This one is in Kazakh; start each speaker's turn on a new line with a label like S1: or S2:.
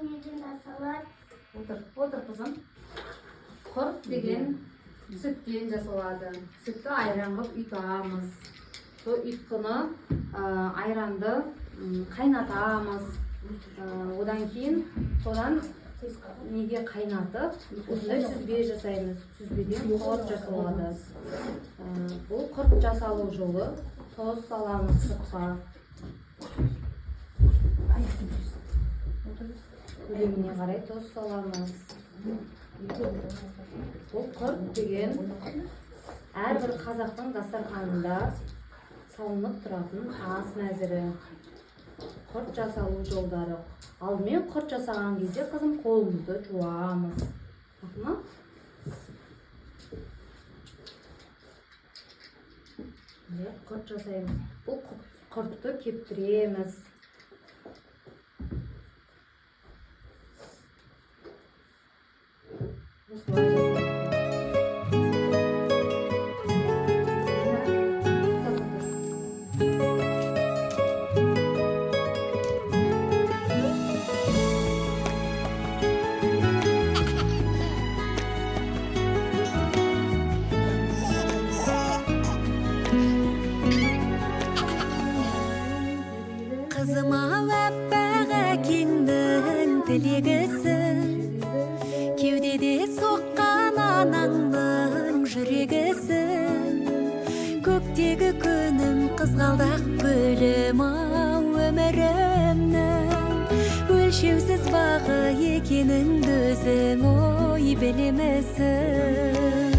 S1: неден жасалады?
S2: Отыр қызым. Құрт деген сүттен жасалады. Сүтті айран қылып ұйтамыз. Сол ұйтқыны айранды қайнатамыз. Одан кейін содан неге қайнатып, осындай сүзбе жасаймыз. Сүзбеден құрт жасалады. Бұл құрт жасалу жолы тоз саламыз сүтқа. Көлеміне қарай тоз саламыз. Бұл құрт деген әрбір қазақтың дастарханында салынып тұратын ас мәзірі. Құрт жасалу жолдары. Алдымен құрт жасаған кезде қызым қолымызды жуамыз. Ма? Құрт жасаймыз. Бұл құртты кептіреміз.
S3: Қызыма әппәға кеңдің тілегісің, кеудеде соққан анаңның жүрегісің. Көктегі күнім қызғалдақ гүлім ау өмірімнің, өлшеусіз бағы екеніңді өзің ой білемісің.